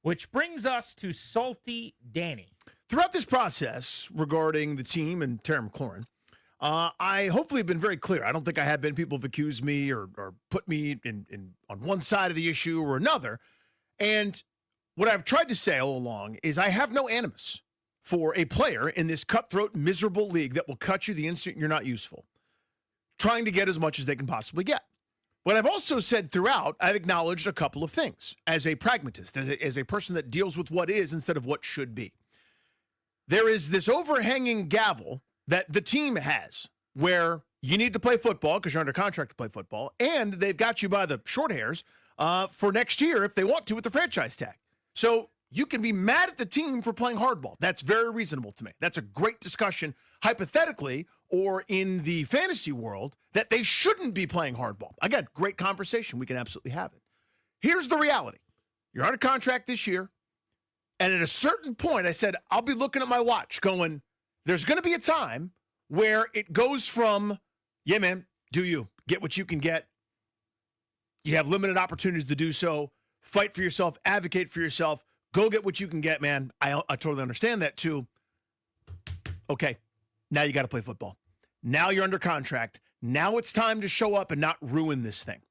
Which brings us to Salty Danny. Throughout this process regarding the team and Terry McLaurin, I hopefully have been very clear. I don't think I have been. People have accused me or put me in on one side of the issue or another. And what I've tried to say all along is I have no animus for a player in this cutthroat, miserable league that will cut you the instant you're not useful, trying to get as much as they can possibly get. What I've also said throughout, I've acknowledged a couple of things as a pragmatist, as a person that deals with what is instead of what should be. There is this overhanging gavel that the team has where you need to play football because you're under contract to play football, and they've got you by the short hairs for next year if they want to with the franchise tag. So you can be mad at the team for playing hardball. That's very reasonable to me. That's a great discussion, hypothetically, or in the fantasy world, that they shouldn't be playing hardball. Again, great conversation. We can absolutely have it. Here's the reality. You're under contract this year, and at a certain point, I said, I'll be looking at my watch going, there's going to be a time where it goes from, yeah, man, do you. Get what you can get. You have limited opportunities to do so. Fight for yourself. Advocate for yourself. Go get what you can get, man. I totally understand that, too. Okay, now you got to play football. Now you're under contract. Now it's time to show up and not ruin this thing.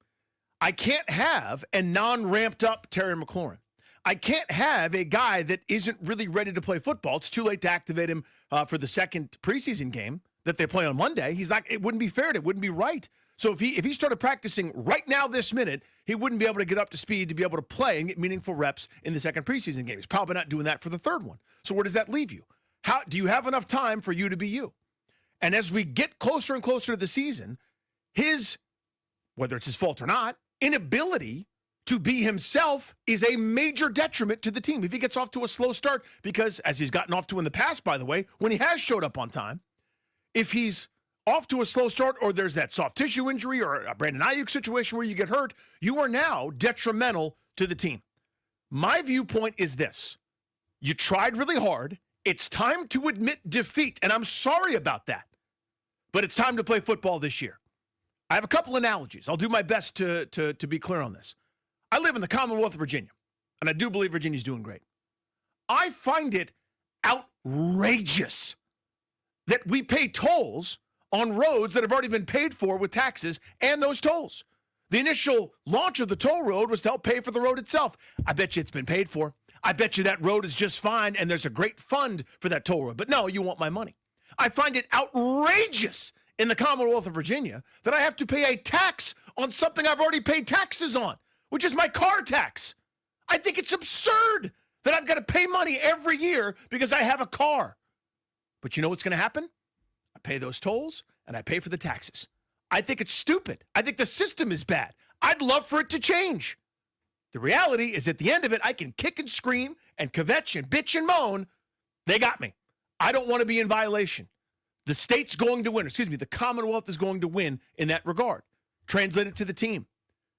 I can't have a non-ramped up Terry McLaurin. I can't have a guy that isn't really ready to play football. It's too late to activate him for the second preseason game that they play on Monday. He's not. It wouldn't be fair. It wouldn't be right. So if he started practicing right now this minute, he wouldn't be able to get up to speed to be able to play and get meaningful reps in the second preseason game. He's probably not doing that for the third one. So where does that leave you? How do you have enough time for you to be you? And as we get closer and closer to the season, his, whether it's his fault or not, inability to be himself is a major detriment to the team. If he gets off to a slow start, because as he's gotten off to in the past, by the way, when he has showed up on time, if he's off to a slow start or there's that soft tissue injury or a Brandon Ayuk situation where you get hurt, you are now detrimental to the team. My viewpoint is this. You tried really hard. It's time to admit defeat, and I'm sorry about that. But it's time to play football this year. I have a couple analogies. I'll do my best to be clear on this. I live in the Commonwealth of Virginia, and I do believe Virginia's doing great. I find it outrageous that we pay tolls on roads that have already been paid for with taxes and those tolls. The initial launch of the toll road was to help pay for the road itself. I bet you it's been paid for. I bet you that road is just fine, and there's a great fund for that toll road. But no, you want my money. I find it outrageous in the Commonwealth of Virginia that I have to pay a tax on something I've already paid taxes on, which is my car tax. I think it's absurd that I've got to pay money every year because I have a car. But you know what's going to happen? I pay those tolls, and I pay for the taxes. I think it's stupid. I think the system is bad. I'd love for it to change. The reality is at the end of it, I can kick and scream and kvetch and bitch and moan. They got me. I don't want to be in violation. The state's going to win. The Commonwealth is going to win in that regard. Translate it to the team.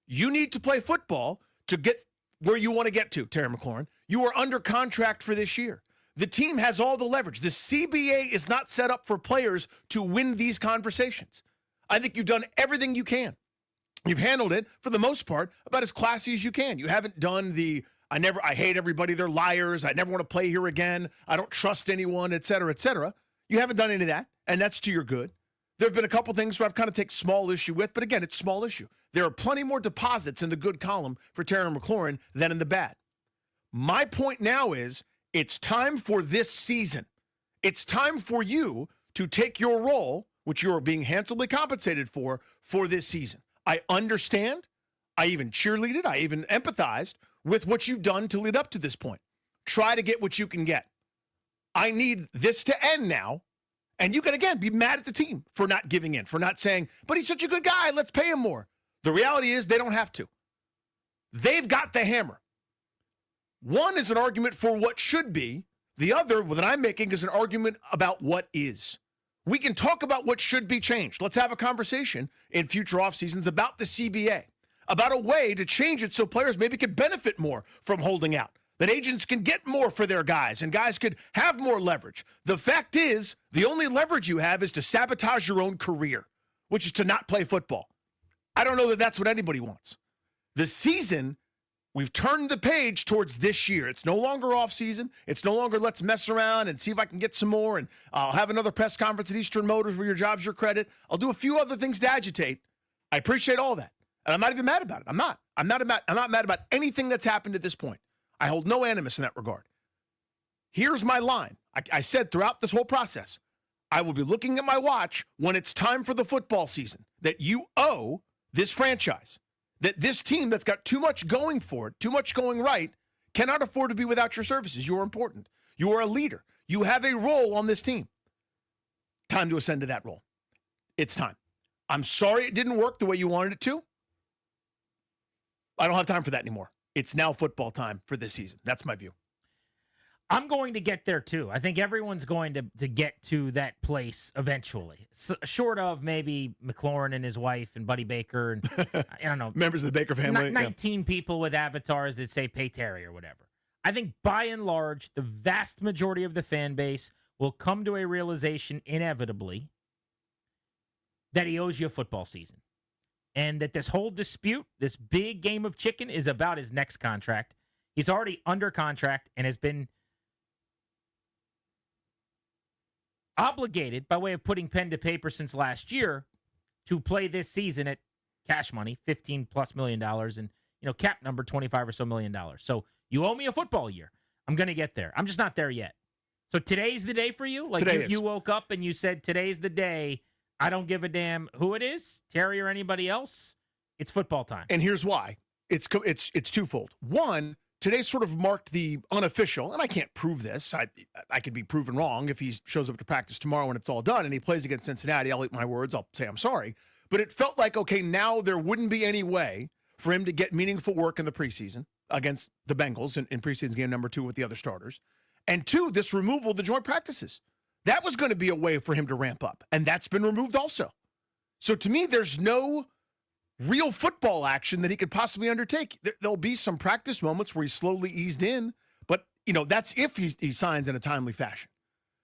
You need to play football to get where you want to get to, Terry McLaurin. You are under contract for this year. The team has all the leverage. The CBA is not set up for players to win these conversations. I think you've done everything you can. You've handled it, for the most part, about as classy as you can. You haven't done the, I hate everybody, they're liars, I never want to play here again, I don't trust anyone, et cetera, et cetera. You haven't done any of that, and that's to your good. There have been a couple things where I've kind of taken small issue with, but again, it's small issue. There are plenty more deposits in the good column for Terry McLaurin than in the bad. My point now is, it's time for this season. It's time for you to take your role, which you're being handsomely compensated for this season. I understand. I even cheerleaded. I even empathized with what you've done to lead up to this point. Try to get what you can get. I need this to end now. And you can, again, be mad at the team for not giving in, for not saying, but he's such a good guy, let's pay him more. The reality is they don't have to. They've got the hammer. One is an argument for what should be. The other that I'm making is an argument about what is. We can talk about what should be changed. Let's have a conversation in future off seasons about the CBA, about a way to change it so players maybe could benefit more from holding out, that agents can get more for their guys and guys could have more leverage. The fact is, the only leverage you have is to sabotage your own career, which is to not play football. I don't know that that's what anybody wants. The season We've turned the page towards this year. It's no longer off season. It's no longer let's mess around and see if I can get some more. And I'll have another press conference at Eastern Motors where your job's your credit. I'll do a few other things to agitate. I appreciate all that. And I'm not even mad about it. I'm not mad about anything that's happened at this point. I hold no animus in that regard. Here's my line. I said throughout this whole process, I will be looking at my watch when it's time for the football season that you owe this franchise. That this team that's got too much going for it, too much going right, cannot afford to be without your services. You are important. You are a leader. You have a role on this team. Time to ascend to that role. It's time. I'm sorry it didn't work the way you wanted it to. I don't have time for that anymore. It's now football time for this season. That's my view. I'm going to get there too. I think everyone's going to get to that place eventually. Short of maybe McLaurin and his wife and Buddy Baker and I don't know. Members of the Baker family. 19 people with avatars that say pay Terry or whatever. I think by and large, the vast majority of the fan base will come to a realization inevitably that he owes you a football season. And that this whole dispute, this big game of chicken, is about his next contract. He's already under contract and has been obligated by way of putting pen to paper since last year to play this season at cash money, $15+ million, and cap number $25 or so million. So you owe me a football year. I'm going to get there. I'm just not there yet. So today's the day for you? Like you woke up and you said, today's the day. I don't give a damn who it is, Terry or anybody else. It's football time. And here's why. It's twofold. One, today sort of marked the unofficial, and I can't prove this. I could be proven wrong if he shows up to practice tomorrow when it's all done and he plays against Cincinnati. I'll eat my words. I'll say I'm sorry. But it felt like, okay, now there wouldn't be any way for him to get meaningful work in the preseason against the Bengals in preseason game number 2 with the other starters. And 2, this removal of the joint practices. That was going to be a way for him to ramp up, and that's been removed also. So to me, there's no real football action that he could possibly undertake. There'll be some practice moments where he's slowly eased in, but that's if he signs in a timely fashion.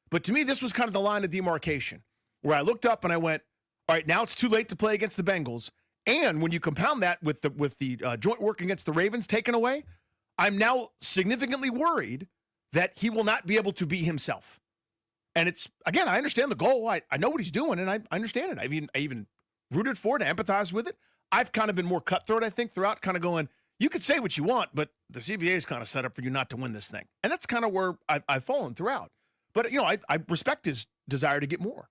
But to me, this was kind of the line of demarcation where I looked up and I went, all right, now it's too late to play against the Bengals. And when you compound that with the joint work against the Ravens taken away, I'm now significantly worried that he will not be able to be himself. And it's, again, I understand the goal. I know what he's doing, and I understand it. I even rooted for it, empathized with it. I've kind of been more cutthroat, I think, throughout, kind of going, you could say what you want, but the CBA is kind of set up for you not to win this thing. And that's kind of where I've fallen throughout. But, I respect his desire to get more.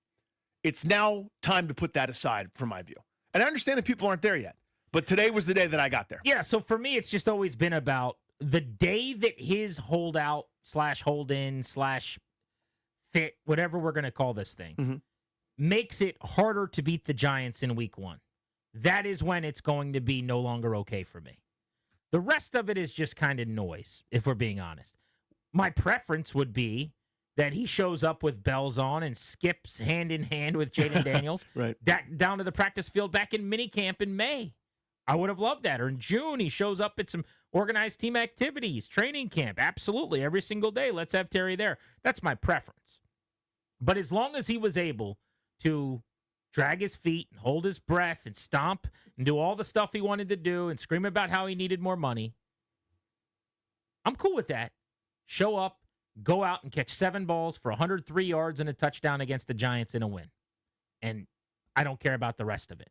It's now time to put that aside from my view. And I understand that people aren't there yet. But today was the day that I got there. Yeah, so for me, it's just always been about the day that his holdout / hold in / fit, whatever we're going to call this thing, makes it harder to beat the Giants in week 1. That is when it's going to be no longer okay for me. The rest of it is just kind of noise, if we're being honest. My preference would be that he shows up with bells on and skips hand in hand with Jaden Daniels right. down to the practice field back in minicamp in May. I would have loved that. Or in June, he shows up at some organized team activities, training camp. Absolutely. Every single day, let's have Terry there. That's my preference. But as long as he was able to drag his feet and hold his breath and stomp and do all the stuff he wanted to do and scream about how he needed more money, I'm cool with that. Show up, go out and catch 7 balls for 103 yards and a touchdown against the Giants in a win. And I don't care about the rest of it.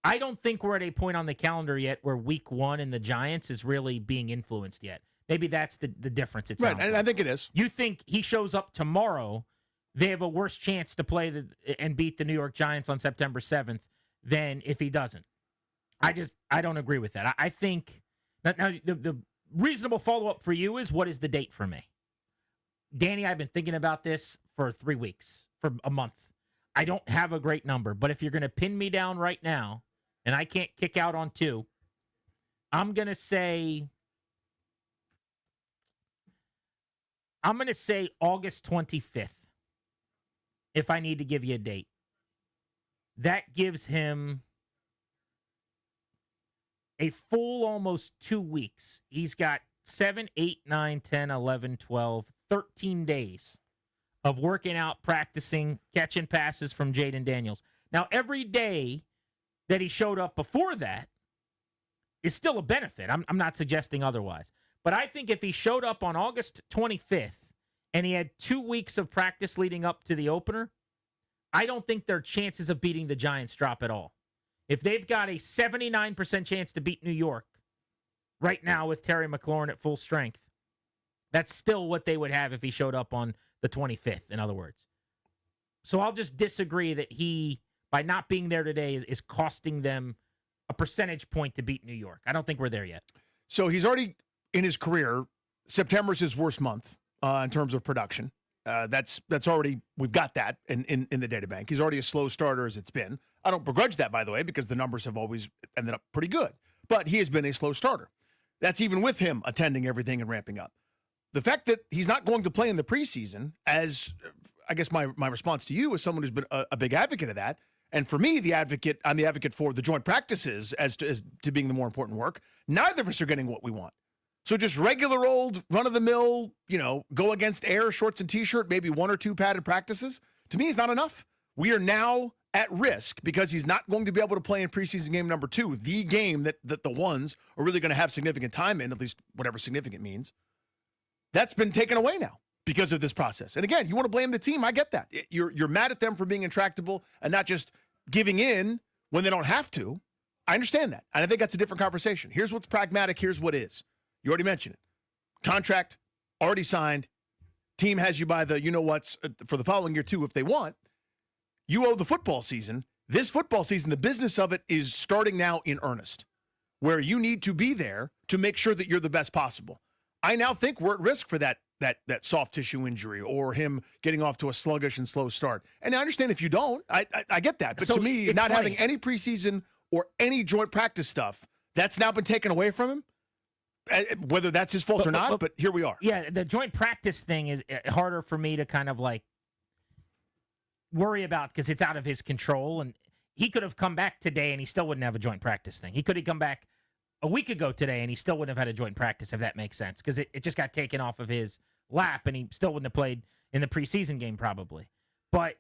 I don't think we're at a point on the calendar yet where week 1 in the Giants is really being influenced yet. Maybe that's the difference. It's right, and I think it is. You think he shows up tomorrow, they have a worse chance to play and beat the New York Giants on September 7th than if he doesn't. I don't agree with that. I think now the reasonable follow-up for you is, what is the date for me? Danny, I've been thinking about this for 3 weeks, for a month. I don't have a great number, but if you're going to pin me down right now, and I can't kick out on 2, I'm going to say August 25th, if I need to give you a date. That gives him a full almost 2 weeks. He's got 7, 8, 9, 10, 11, 12, 13 days of working out, practicing, catching passes from Jaden Daniels. Now, every day that he showed up before that, is still a benefit. I'm not suggesting otherwise. But I think if he showed up on August 25th and he had 2 weeks of practice leading up to the opener, I don't think their chances of beating the Giants drop at all. If they've got a 79% chance to beat New York right now with Terry McLaurin at full strength, that's still what they would have if he showed up on the 25th, in other words. So I'll just disagree that he, by not being there today, is costing them a percentage point to beat New York. I don't think we're there yet. So he's already, in his career, September's his worst month in terms of production. That's already, we've got that in the data bank. He's already a slow starter as it's been. I don't begrudge that, by the way, because the numbers have always ended up pretty good. But he has been a slow starter. That's even with him attending everything and ramping up. The fact that he's not going to play in the preseason, as I guess my response to you as someone who's been a big advocate of that, and for me, I'm the advocate for the joint practices as to being the more important work. Neither of us are getting what we want. So just regular old run-of-the-mill, go against air, shorts and T-shirt, maybe 1 or 2 padded practices, to me is not enough. We are now at risk because he's not going to be able to play in preseason game number 2, the game that the ones are really going to have significant time in, at least whatever significant means. That's been taken away now because of this process. And again, you want to blame the team. I get that. You're mad at them for being intractable and not just giving in when they don't have to. I understand that. And I think that's a different conversation. Here's what's pragmatic. Here's what is. You already mentioned it. Contract already signed. Team has you by the you-know-whats for the following year, too, if they want. You owe the football season. This football season, the business of it is starting now in earnest, where you need to be there to make sure that you're the best possible. I now think we're at risk for that soft tissue injury or him getting off to a sluggish and slow start. And I understand if you don't, I get that. But so to me, not funny. having any preseason or any joint practice stuff, that's now been taken away from him. Whether that's his fault or not, but here we are. Yeah, the joint practice thing is harder for me to kind of like worry about because it's out of his control. And he could have come back today and he still wouldn't have a joint practice thing. He could have come back a week ago today and he still wouldn't have had a joint practice, if that makes sense, because it just got taken off of his lap and he still wouldn't have played in the preseason game probably. But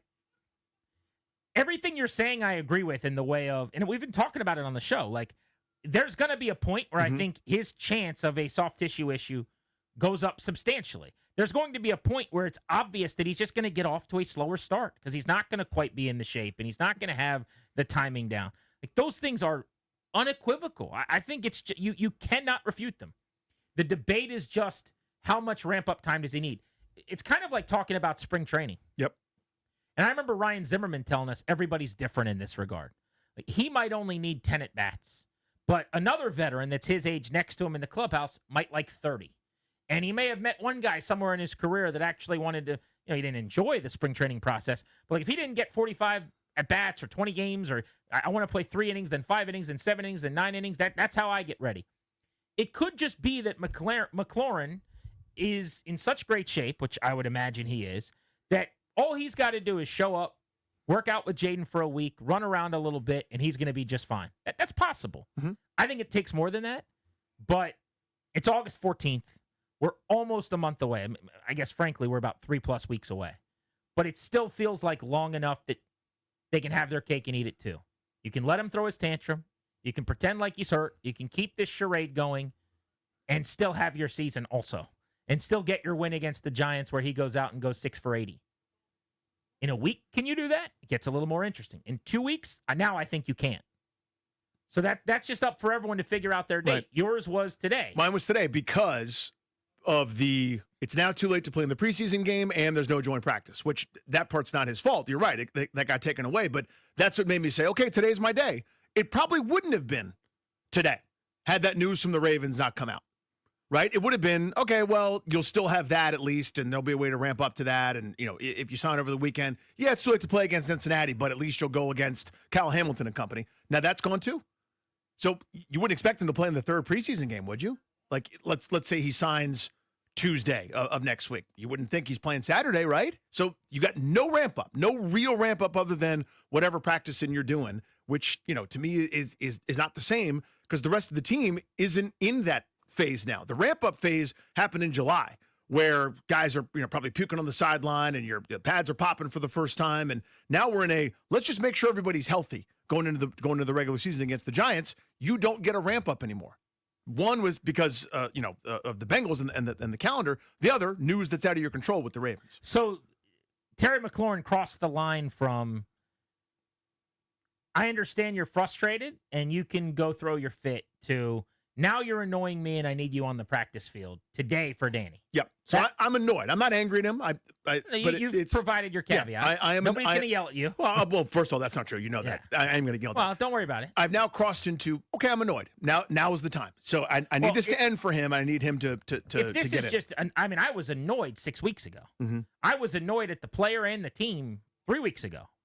everything you're saying I agree with in the way of, and we've been talking about it on the show, like there's going to be a point where I think his chance of a soft tissue issue goes up substantially. There's going to be a point where it's obvious that he's just going to get off to a slower start because he's not going to quite be in the shape and he's not going to have the timing down. Like those things are unequivocal. I think it's you cannot refute them. The debate is just how much ramp-up time does he need? It's kind of like talking about spring training. Yep. And I remember Ryan Zimmerman telling us everybody's different in this regard. Like he might only need 10 at-bats, but another veteran that's his age next to him in the clubhouse might like 30. And he may have met one guy somewhere in his career that actually wanted to, he didn't enjoy the spring training process. But like if he didn't get 45 at-bats or 20 games, or I want to play 3 innings, then 5 innings, then 7 innings, then 9 innings, that's how I get ready. It could just be that McLaurin is in such great shape, which I would imagine he is, that all he's got to do is show up, work out with Jaden for a week, run around a little bit, and he's going to be just fine. That's possible. Mm-hmm. I think it takes more than that, but it's August 14th. We're almost a month away. I guess, frankly, we're about 3+ weeks away. But it still feels like long enough that they can have their cake and eat it too. You can let him throw his tantrum. You can pretend like he's hurt. You can keep this charade going and still have your season also. And still get your win against the Giants where he goes out and goes 6 for 80. In a week, can you do that? It gets a little more interesting. In 2 weeks, now I think you can't. So that's just up for everyone to figure out their date. Right. Yours was today. Mine was today because of it's now too late to play in the preseason game and there's no joint practice, which that part's not his fault. You're right. That got taken away, but that's what made me say, okay, today's my day. It probably wouldn't have been today had that news from the Ravens not come out, right? It would have been, okay, well, you'll still have that at least, and there'll be a way to ramp up to that. And, if you sign over the weekend, yeah, it's too late to play against Cincinnati, but at least you'll go against Kyle Hamilton and company. Now that's gone too. So you wouldn't expect him to play in the third preseason game, would you? Like, let's say he signs Tuesday of next week. You wouldn't think he's playing Saturday, right? So you got no ramp up, no real ramp up other than whatever practicing you're doing, which, to me is not the same because the rest of the team isn't in that phase now. The ramp up phase happened in July where guys are, probably puking on the sideline and your pads are popping for the first time. And now we're in let's just make sure everybody's healthy going into the regular season against the Giants, you don't get a ramp up anymore. One was because of the Bengals and the calendar. The other, news that's out of your control with the Ravens. So Terry McLaurin crossed the line from, I understand you're frustrated and you can go throw your fit, to now you're annoying me and I need you on the practice field today for Danny. Yep. So I'm annoyed. I'm not angry at him. You've provided your caveat. Yeah, I am. Nobody's going to yell at you. Well, first of all, that's not true. You know that. I am going to yell at Well, don't worry about it. I've now crossed into, okay, I'm annoyed. Now is the time. So I need this to end for him. I need him to if this to get is just, I was annoyed 6 weeks ago. Mm-hmm. I was annoyed at the player and the team 3 weeks ago.